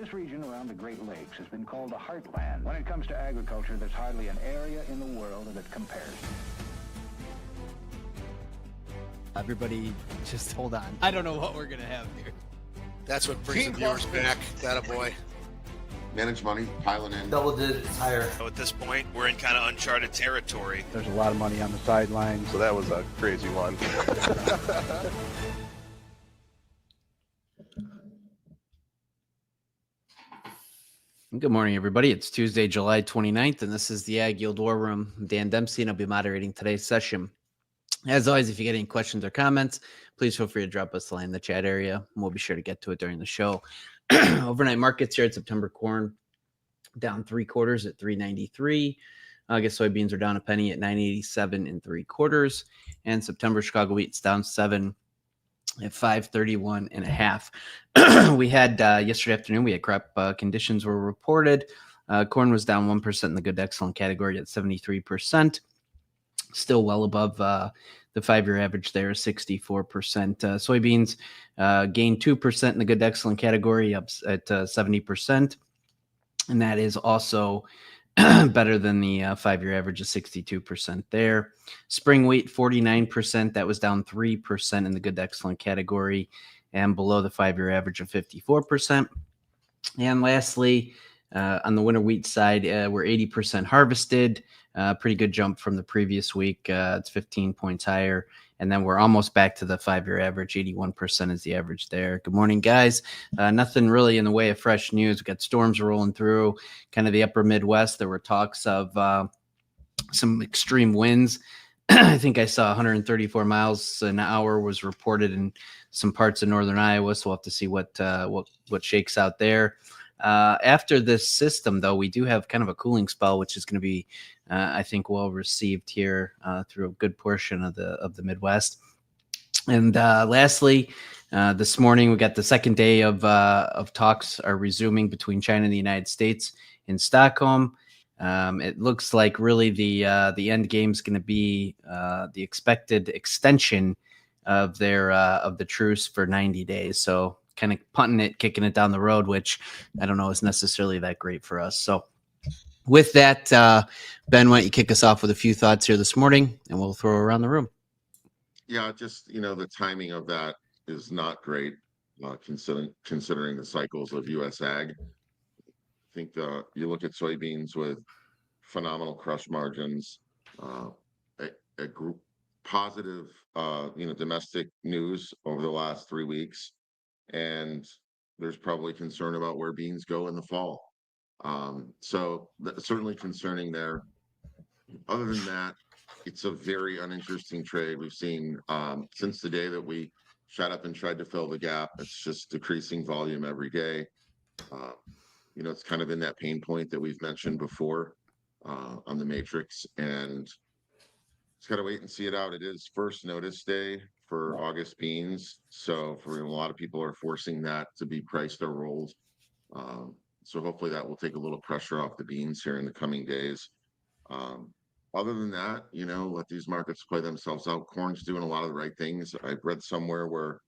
This region around the Great Lakes has been called the heartland. When it comes to agriculture, there's hardly an area in the world that compares. Everybody, just hold on. I don't know what we're going to have here. That's what brings the viewers back. That a boy. Manage money, piling in. Double digits higher. So at this point, we're in kind of uncharted territory. There's a lot of money on the sidelines. So that was a crazy one. Good morning, everybody. It's Tuesday, July 29th, and this is the AgYield War Room. I'm Dan Dempsey, and I'll be moderating today's session. As always, if you get any questions or comments, please feel free to drop us a line in the chat area, and we'll be sure to get to it during the show. Overnight markets here at September corn down 3/4 at 393. August soybeans are down a penny at 987 3/4, and September Chicago wheat's down 7 at 531.5. We had yesterday afternoon, we had crop conditions were reported. Corn was down 1% in the good to excellent category at 73%, still well above the 5-year average there, 64%. Soybeans gained 2% in the good to excellent category, up at 70%. And that is also better than the 5-year average of 62% there. Spring wheat, 49%. That was down 3% in the good to excellent category and below the 5-year average of 54%. And lastly, on the winter wheat side, we're 80% harvested. Pretty good jump from the previous week. It's 15 points higher. And then we're almost back to the 5-year average. 81% is the average there. Good morning, guys. Nothing really in the way of fresh news. We got storms rolling through kind of the upper Midwest. There were talks of some extreme winds. I think I saw 134 miles an hour was reported in some parts of northern Iowa. So we'll have to see what shakes out there. After this system, though, we do have kind of a cooling spell, which is going to be, I think, well received here through a good portion of the Midwest. And lastly, this morning we got the second day of talks are resuming between China and the United States in Stockholm. It looks like really the end game is going to be the expected extension of the truce for 90 days. So kind of punting it, kicking it down the road, which I don't know is necessarily that great for us. So with that, Ben, why don't you kick us off with a few thoughts here this morning, and we'll throw around the room. Yeah, just, the timing of that is not great, considering the cycles of U.S. ag. I think you look at soybeans with phenomenal crush margins, a group positive, domestic news over the last 3 weeks. And there's probably concern about where beans go in the fall. So that's certainly concerning there. Other than that, it's a very uninteresting trade. We've seen since the day that we shot up and tried to fill the gap, it's just decreasing volume every day. It's kind of in that pain point that we've mentioned before on the matrix, and just got to wait and see it out. It is first notice day for August beans, so for a lot of people are forcing that to be priced or rolled. So hopefully that will take a little pressure off the beans here in the coming days. Other than that, let these markets play themselves out. Corn's doing a lot of the right things. I've read somewhere where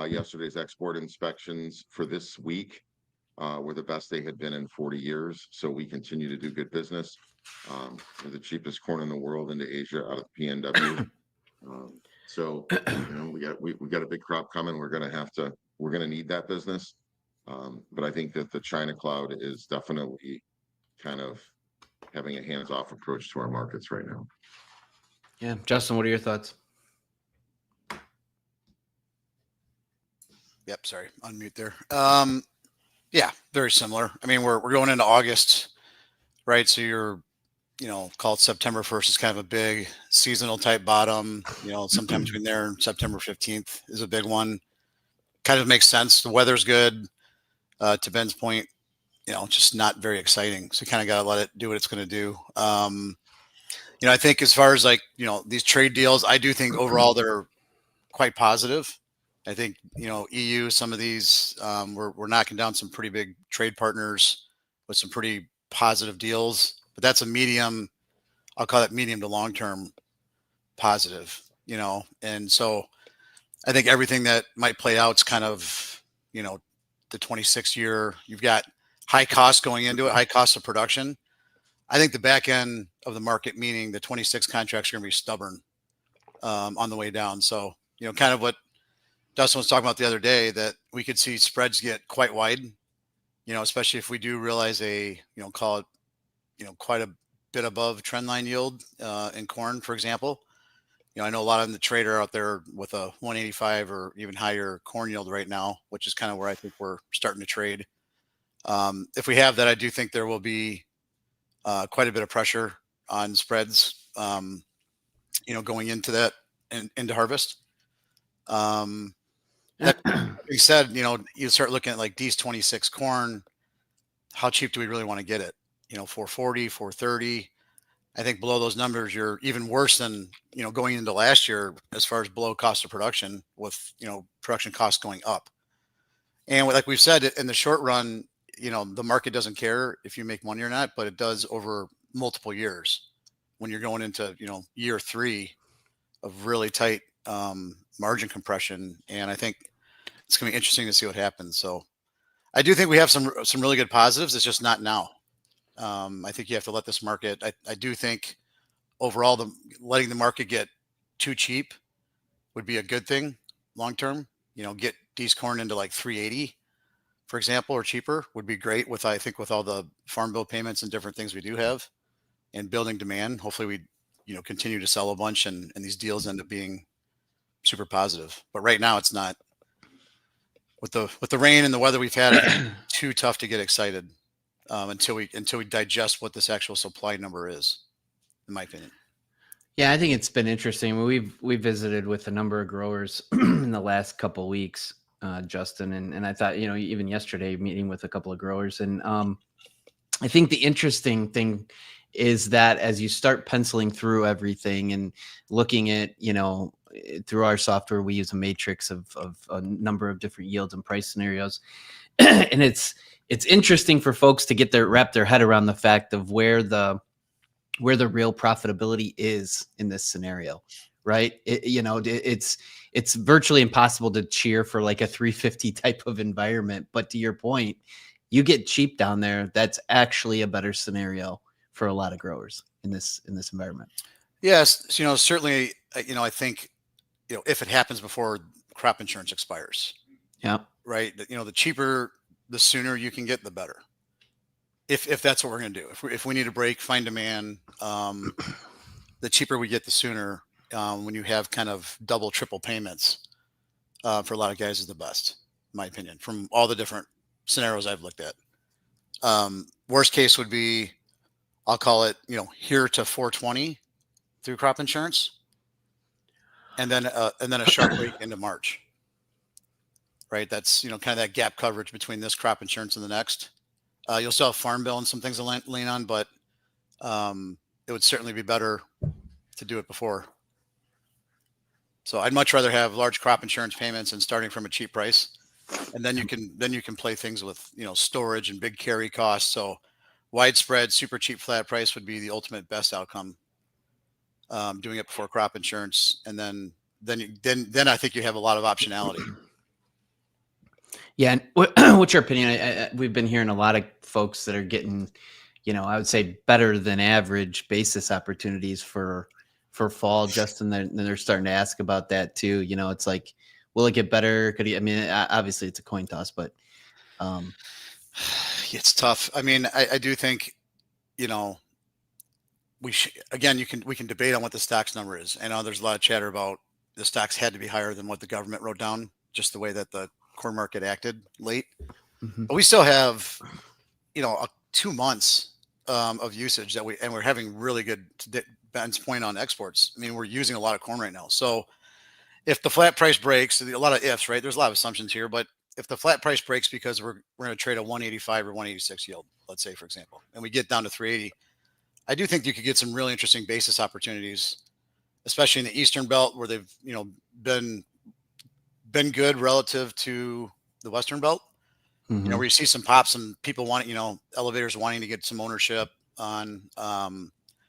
yesterday's export inspections for this week were the best they had been in 40 years. So we continue to do good business. We're the cheapest corn in the world into Asia out of PNW. So we got a big crop coming. We're gonna need that business. But I think that the China cloud is definitely kind of having a hands-off approach to our markets right now. Yeah, Justin, what are your thoughts? Yep, sorry, unmute there. Yeah, very similar. I mean, we're going into August, right? So you're, call it September 1st is kind of a big seasonal type bottom. Sometime between there and September 15th is a big one. Kind of makes sense. The weather's good. To Ben's point, just not very exciting. So you kind of got to let it do what it's going to do. I think as far as these trade deals, I do think overall they're quite positive. I think, EU, some of these, we're knocking down some pretty big trade partners with some pretty positive deals, but that's a medium, I'll call it medium to long-term positive, and so I think everything that might play out is kind of, the 26 year. You've got high costs going into it, high cost of production. I think the back end of the market, meaning the 26 contracts, are going to be stubborn on the way down. So, kind of what Dustin was talking about the other day, that we could see spreads get quite wide, especially if we do realize call it, quite a bit above trend line yield in corn, for example. I know a lot of the trader out there with a 185 or even higher corn yield right now, which is kind of where I think we're starting to trade. If we have that, I do think there will be quite a bit of pressure on spreads, going into that and into harvest. That being said, you start looking at like these 26 corn. How cheap do we really want to get it? 440, 430. I think below those numbers, you're even worse than, going into last year as far as below cost of production, with, production costs going up. And like we've said, in the short run, the market doesn't care if you make money or not, but it does over multiple years when you're going into, year 3 of really tight margin compression. And I think it's going to be interesting to see what happens. So I do think we have some really good positives. It's just not now. I think you have to let this market. I do think overall, letting the market get too cheap would be a good thing long term. Get these corn into like 380, for example, or cheaper would be great. I think with all the farm bill payments and different things we do have, and building demand, hopefully we continue to sell a bunch, and these deals end up being super positive. But right now, it's not. With the rain and the weather we've had, I think it's too tough to get excited. Until we digest what this actual supply number is, in my opinion. Yeah, I think it's been interesting. We've visited with a number of growers in the last couple of weeks, Justin, and I thought, even yesterday meeting with a couple of growers, and I think the interesting thing is that as you start penciling through everything and looking at, through our software, we use a matrix of a number of different yields and price scenarios, and it's interesting for folks to wrap their head around the fact of where the real profitability is in this scenario, right? It's virtually impossible to cheer for like a 350 type of environment. But to your point, you get cheap down there. That's actually a better scenario for a lot of growers in this environment. Yes, certainly, I think, if it happens before crop insurance expires, yeah, right. The cheaper, the sooner you can get, the better. If that's what we're going to do, if we need a break, find demand, the cheaper we get, the sooner. When you have kind of double, triple payments, for a lot of guys, is the best, in my opinion, from all the different scenarios I've looked at. Worst case would be, I'll call it, here to 420 through crop insurance, and then a sharp break into March. Right. That's, kind of that gap coverage between this crop insurance and the next. You'll still have farm bill and some things to lean on, but it would certainly be better to do it before. So I'd much rather have large crop insurance payments and starting from a cheap price. And then you can play things with, storage and big carry costs. So widespread, super cheap flat price would be the ultimate best outcome. Doing it before crop insurance. And then I think you have a lot of optionality. Yeah. And what's your opinion? We've been hearing a lot of folks that are getting, I would say better than average basis opportunities for fall, Justin. They're starting to ask about that too. It's like, will it get better? Obviously it's a coin toss, but it's tough. I do think, we can debate on what the stocks number is. I know there's a lot of chatter about the stocks had to be higher than what the government wrote down, just the way that the corn market acted late. Mm-hmm. But we still have, 2 months of usage that we're having really good, to Ben's point on exports. We're using a lot of corn right now. So if the flat price breaks, a lot of ifs, right? There's a lot of assumptions here, but if the flat price breaks because we're going to trade a 185 or 186 yield, let's say, for example, and we get down to 380, I do think you could get some really interesting basis opportunities, especially in the Eastern Belt, where they've, been good relative to the Western Belt. mm-hmm. Where you see some pops, some people wanting, elevators wanting to get some ownership on.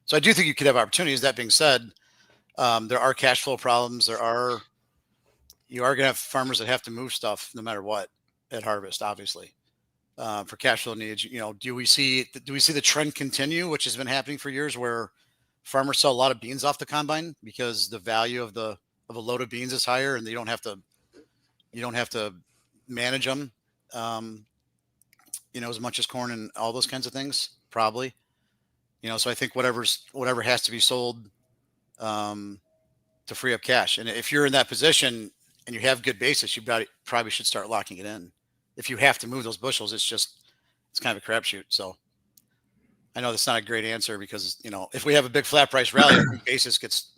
So I do think you could have opportunities. That being said, there are cash flow problems. You are going to have farmers that have to move stuff no matter what. at harvest, obviously, for cash flow needs. Do we see the trend continue, which has been happening for years, where farmers sell a lot of beans off the combine because the value of a load of beans is higher, and you don't have to manage them, as much as corn and all those kinds of things, probably. So I think whatever has to be sold to free up cash. And if you're in that position and you have good basis, probably should start locking it in. If you have to move those bushels, it's kind of a crapshoot. So I know that's not a great answer because, if we have a big flat price rally, basis gets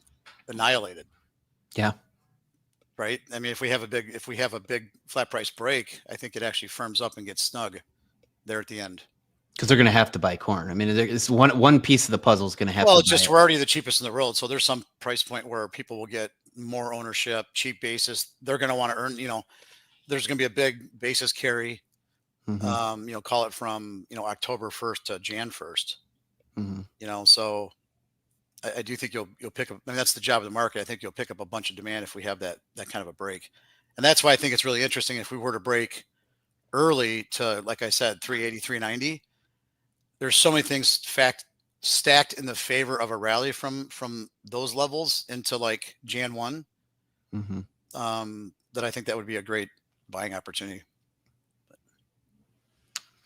annihilated. Yeah. Right. I mean, if we have a big flat price break, I think it actually firms up and gets snug there at the end. Because they're going to have to buy corn. I mean, it's one piece of the puzzle is going to have to. Well, it's just we're already the cheapest in the world, so there's some price point where people will get more ownership, cheap basis. They're going to want to earn. There's going to be a big basis carry. Mm-hmm. Call it from October 1st to Jan 1st. Mm-hmm. So I do think you'll pick up. I mean, that's the job of the market. I think you'll pick up a bunch of demand if we have that kind of a break, and that's why I think it's really interesting if we were to break early to, like I said, 380, 390. There's so many things stacked in the favor of a rally from those levels into like Jan 1, that I think that would be a great buying opportunity.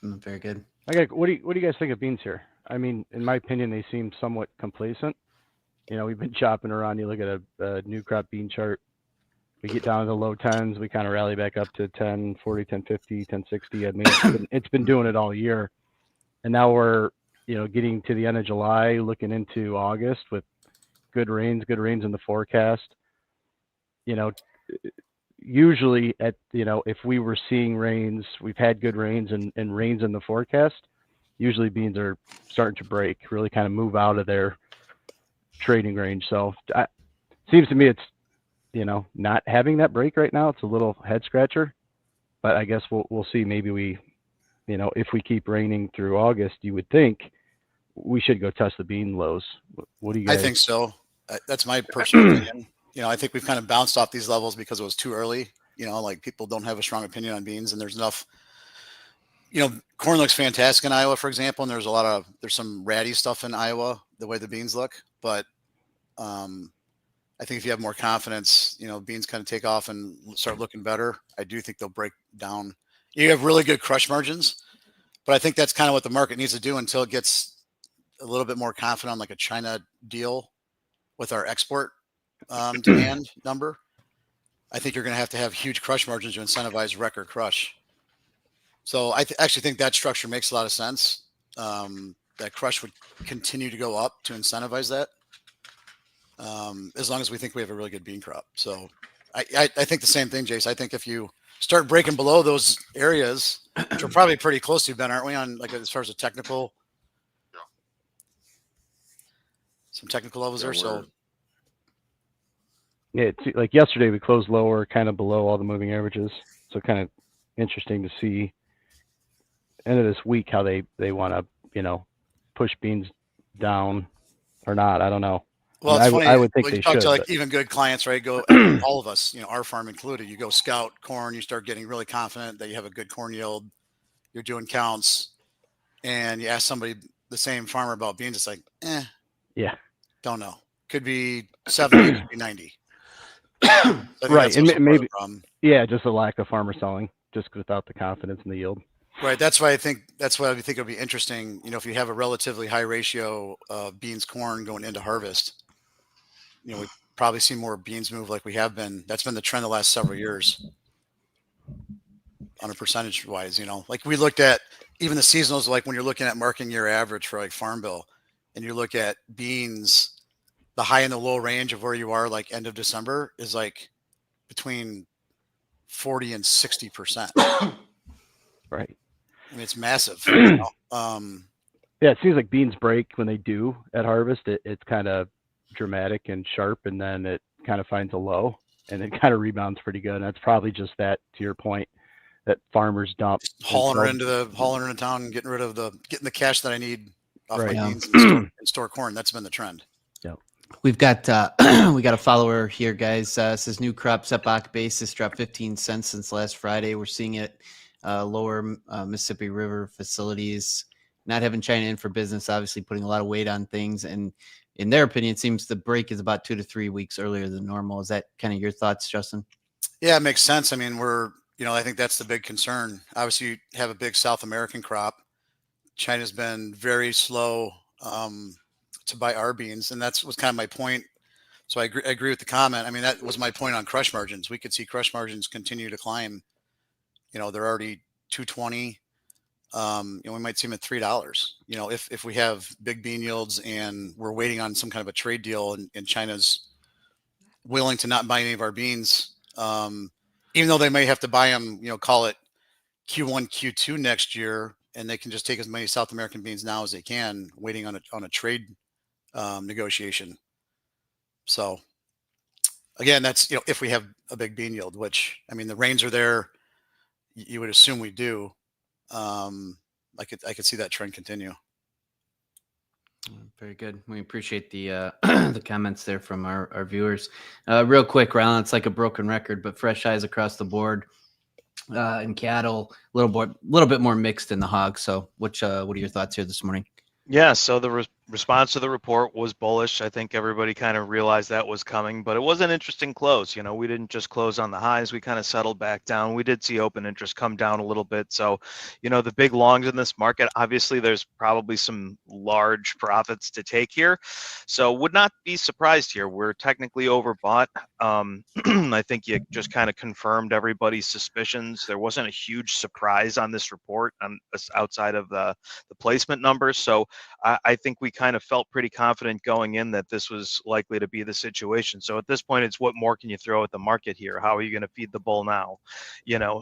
Very good. What do you guys think of beans here? I mean, in my opinion, they seem somewhat complacent. We've been chopping around. You look at a new crop bean chart. We get down to the low 10s. We kind of rally back up to 1040, 1050, 1060. I mean, it's been doing it all year. And now we're, getting to the end of July, looking into August with good rains in the forecast. Usually if we were seeing rains, we've had good rains and rains in the forecast, usually beans are starting to break, really kind of move out of their trading range. So it seems to me it's, not having that break right now. It's a little head scratcher, but I guess we'll see. Maybe if we keep raining through August, you would think we should go test the bean lows. What do you guys? I think so. That's my personal opinion. I think we've kind of bounced off these levels because it was too early. Like people don't have a strong opinion on beans, and there's enough. Corn looks fantastic in Iowa, for example, and there's some ratty stuff in Iowa, the way the beans look. But I think if you have more confidence, beans kind of take off and start looking better. I do think they'll break down. You have really good crush margins, but I think that's kind of what the market needs to do until it gets a little bit more confident on like a China deal with our export demand number. I think you're going to have huge crush margins to incentivize record crush. So I actually think that structure makes a lot of sense. That crush would continue to go up to incentivize that, as long as we think we have a really good bean crop. So I think the same thing, Jace. I think if you start breaking below those areas, which we're probably pretty close to, Ben, aren't we, on like as far as the technical, some technical levels there. So yeah, it's like yesterday we closed lower, kind of below all the moving averages. So kind of interesting to see end of this week how they want to push beans down or not. I don't know. Well, it's funny. I would think you they talk should. To like even good clients, right? Go all of us, our farm included. You go scout corn, you start getting really confident that you have a good corn yield. You're doing counts, and you ask somebody, the same farmer, about beans. It's like, yeah, don't know. Could be 70, could be 90. Right, and maybe just a lack of farmer selling, just without the confidence in the yield. Right. That's why I think it'll be interesting. If you have a relatively high ratio of beans corn going into harvest, we probably see more beans move like we have been. That's been the trend the last several years on a percentage wise. Like we looked at even the seasonals, like when you're looking at marking year average for like Farm Bill, and you look at beans, the high and the low range of where you are, like end of December, is like between 40 and 60%. Right. I mean, it's massive. Yeah, it seems like beans break when they do at harvest. It's kind of dramatic and sharp, and then it kind of finds a low, and it kind of rebounds pretty good. And that's probably just that, to your point, that farmers dump, hauling her into town and getting the cash that I need off Right. my beans and store corn. That's been the trend. Yeah. We've got we got a follower here, guys. Says new crop setback basis dropped 15 cents since last Friday. We're seeing it lower Mississippi River facilities, not having China in for business, obviously putting a lot of weight on things. And in their opinion, it seems the break is about 2 to 3 weeks earlier than normal. Is that kind of your thoughts, Justin? Yeah, it makes sense. I mean, I think that's the big concern. Obviously, you have a big South American crop. China's been very slow to buy our beans, and was kind of my point. So I agree with the comment. I mean, that was my point on crush margins. We could see crush margins continue to climb. They're already 220. We might see them at $3. If we have big bean yields and we're waiting on some kind of a trade deal, and China's willing to not buy any of our beans, even though they may have to buy them, call it Q1, Q2 next year, and they can just take as many South American beans now as they can, waiting on a trade negotiation. So again, that's if we have a big bean yield, which I mean the rains are there, you would assume we do. I could see that trend continue. Very good. We appreciate the the comments there from our viewers. Real quick, Ryland, it's like a broken record, but fresh eyes across the board. In cattle, a little bit more mixed in the hogs. So, what are your thoughts here this morning? Yeah, so the response to the report was bullish. I think everybody kind of realized that was coming, but it was an interesting close. We didn't just close on the highs. We kind of settled back down. We did see open interest come down a little bit. So, the big longs in this market, obviously there's probably some large profits to take here. So would not be surprised here. We're technically overbought. I think you just kind of confirmed everybody's suspicions. There wasn't a huge surprise on this report outside of the placement numbers. So I think we kind of felt pretty confident going in that this was likely to be the situation. So at this point, it's what more can you throw at the market here? How are you going to feed the bull now?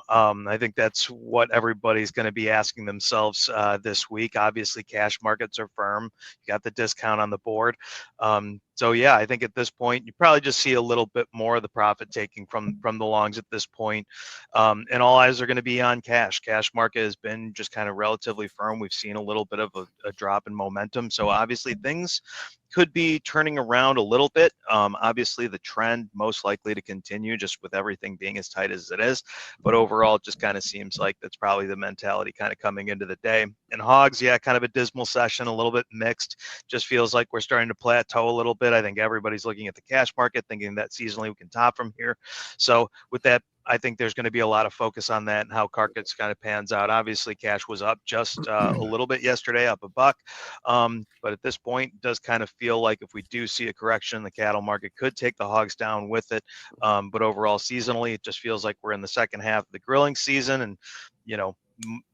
I think that's what everybody's going to be asking themselves this week. Obviously, cash markets are firm. You got the discount on the board. So yeah, I think at this point, you probably just see a little bit more of the profit taking from the longs at this point. And all eyes are going to be on cash. Cash market has been just kind of relatively firm. We've seen a little bit of a drop in momentum. So obviously things could be turning around a little bit. Obviously the trend most likely to continue just with everything being as tight as it is. But overall, it just kind of seems like that's probably the mentality kind of coming into the day. And hogs, yeah, kind of a dismal session, a little bit mixed. Just feels like we're starting to plateau a little bit. I think everybody's looking at the cash market, thinking that seasonally we can top from here. So with that, I think there's going to be a lot of focus on that and how markets kind of pans out. Obviously, cash was up just a little bit yesterday, up $1. But at this point, it does kind of feel like if we do see a correction, the cattle market could take the hogs down with it. But overall, seasonally, it just feels like we're in the second half of the grilling season, and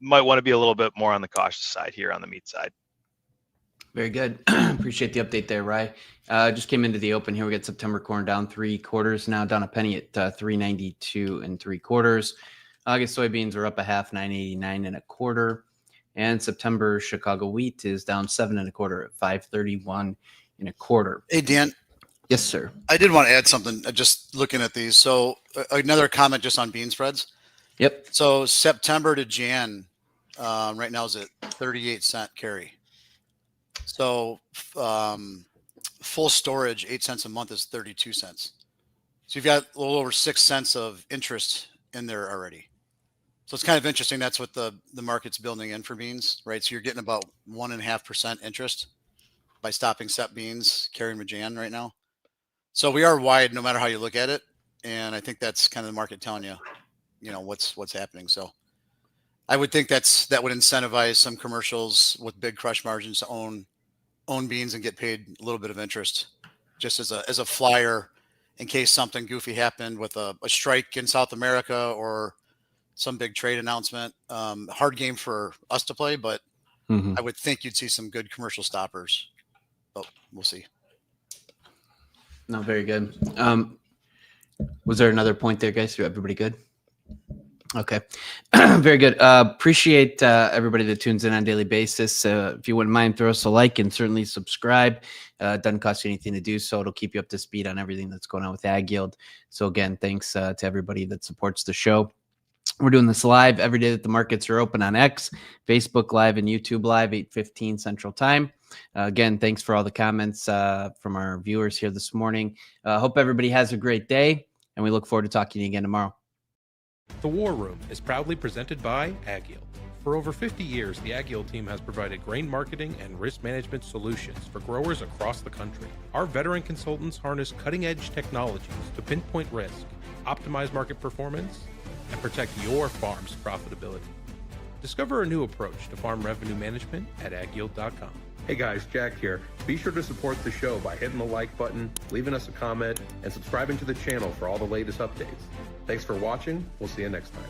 might want to be a little bit more on the cautious side here on the meat side. Very good. Appreciate the update there, Rye. Just came into the open here. We got September corn down 3/4 now, down a penny at 392 3/4. August soybeans are up a half, 989 1/4. And September Chicago wheat is down 7 1/4 at 531 1/4. Hey, Dan. Yes, sir. I did want to add something. Just looking at these. So another comment just on bean spreads. Yep. So September to Jan right now is at 38-cent carry. So full storage, 8 cents a month is 32 cents. So you've got a little over 6 cents of interest in there already. So it's kind of interesting. That's what the market's building in for beans, right? So you're getting about 1.5% interest by stopping Sep beans carrying Majan right now. So we are wide no matter how you look at it. And I think that's kind of the market telling you, what's happening. So I would think that would incentivize some commercials with big crush margins to own beans and get paid a little bit of interest just as a flyer in case something goofy happened with a strike in South America or some big trade announcement. Hard game for us to play, but I would think you'd see some good commercial stoppers, but we'll see. No, very good. Was there another point there, guys? Everybody good? Okay. Very good. Appreciate everybody that tunes in on a daily basis. If you wouldn't mind, throw us a like and certainly subscribe. Doesn't cost you anything to do so. It'll keep you up to speed on everything that's going on with AgYield. So again, thanks to everybody that supports the show. We're doing this live every day that the markets are open on X, Facebook Live, and YouTube Live, 8:15 Central Time. Again, thanks for all the comments from our viewers here this morning. Hope everybody has a great day, and we look forward to talking to you again tomorrow. The War Room is proudly presented by AgYield. For over 50 years, the AgYield team has provided grain marketing and risk management solutions for growers across the country. Our veteran consultants harness cutting-edge technologies to pinpoint risk, optimize market performance, and protect your farm's profitability. Discover a new approach to farm revenue management at agyield.com. Hey guys, Jack here. Be sure to support the show by hitting the like button, leaving us a comment, and subscribing to the channel for all the latest updates. Thanks for watching. We'll see you next time.